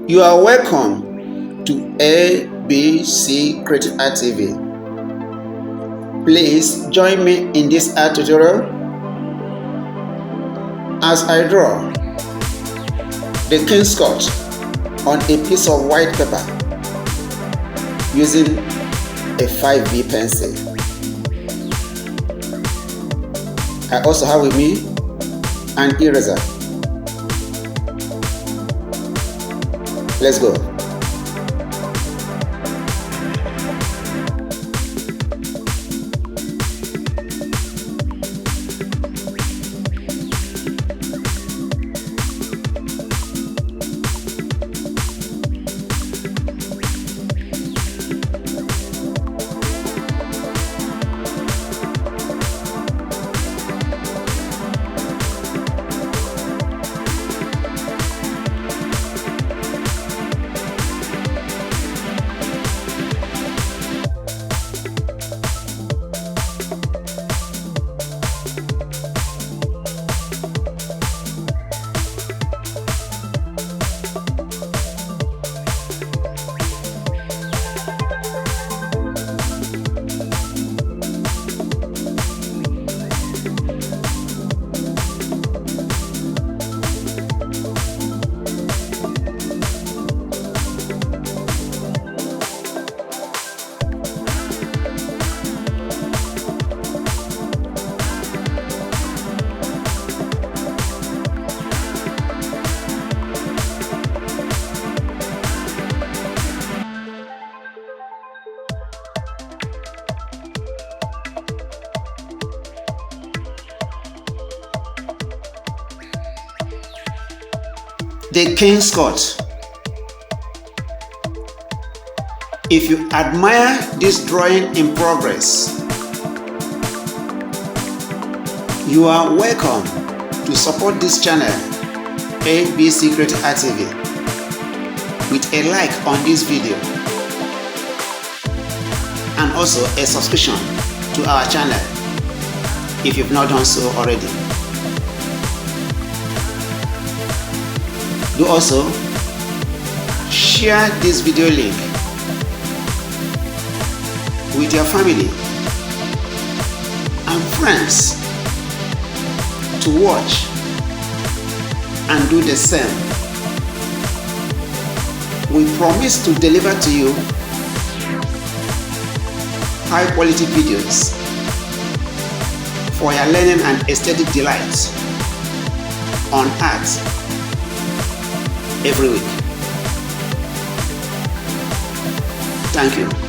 You are welcome to ABC Creative Art TV. Please join me in this art tutorial as I draw the King's Court on a piece of white paper using a 5B pencil. I also have with me an eraser. Let's go. The King's Court. If you admire this drawing in progress, you are welcome to support this channel, ABC Creative Art TV, with a like on this video and also a subscription to our channel if you've not done so already. Do also share this video link with your family and friends to watch and do the same. We promise to deliver to you high quality videos for your learning and aesthetic delight on art every week. Thank you.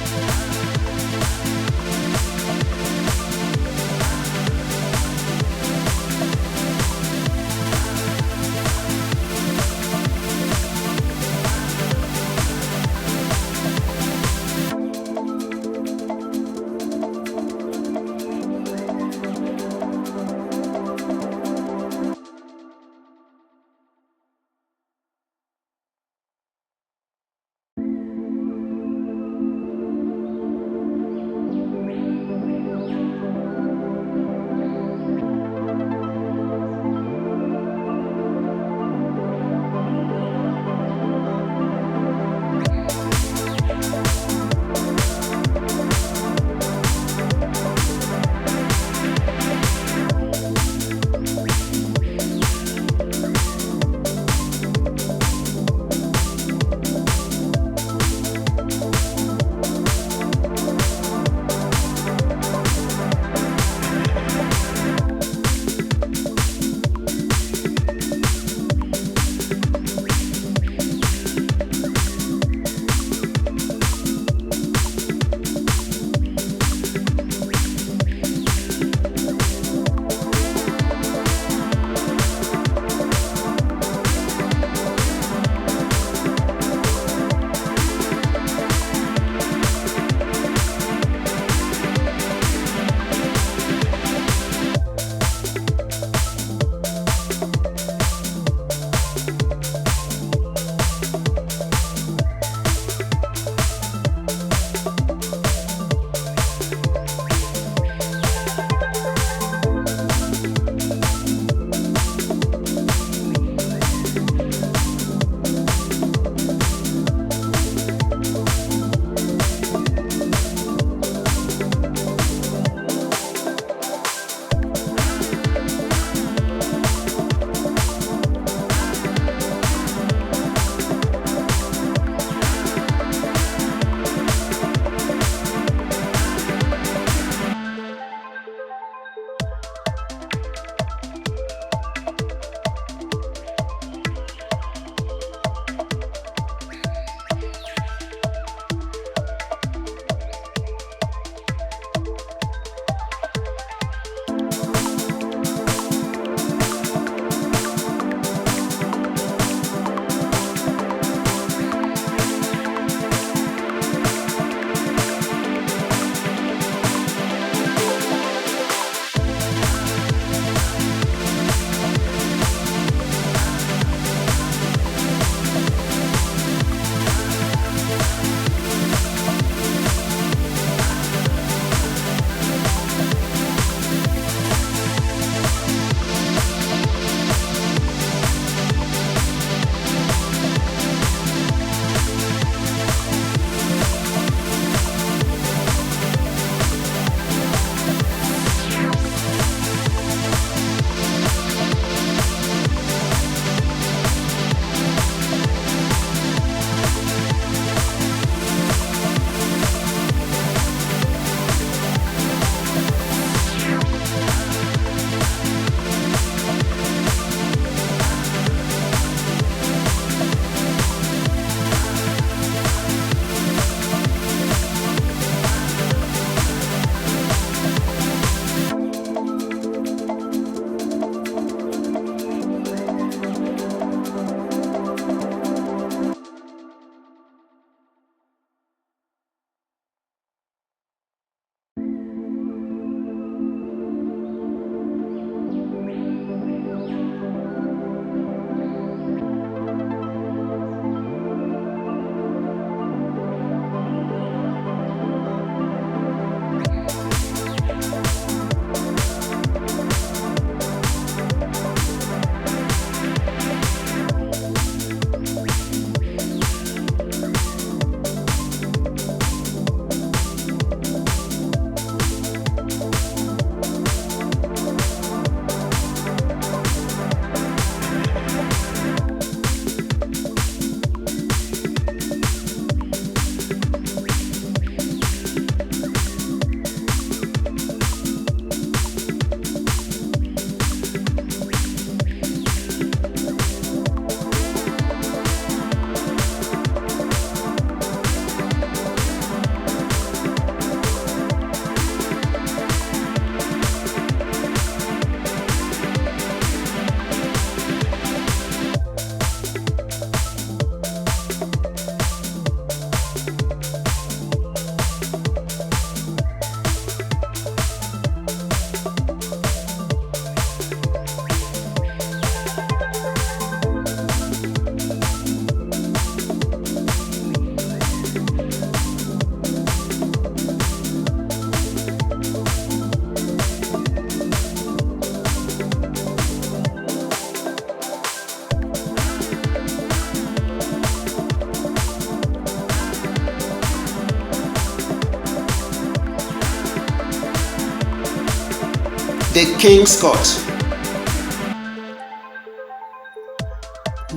King's Court.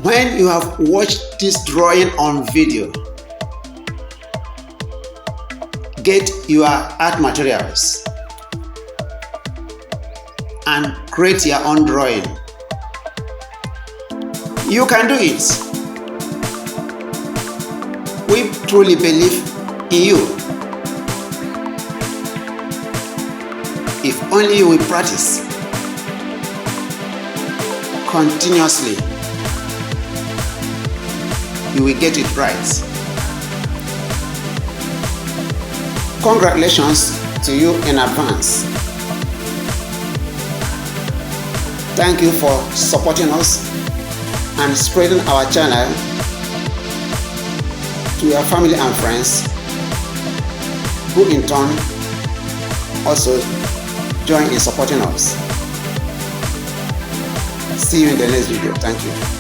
When you have watched this drawing on video, get your art materials and create your own drawing. You can do it. We truly believe in you. If only you will practice continuously, you will get it right. Congratulations to you in advance. Thank you for supporting us and spreading our channel to your family and friends, who in turn also join in supporting us. See you in the next video. Thank you.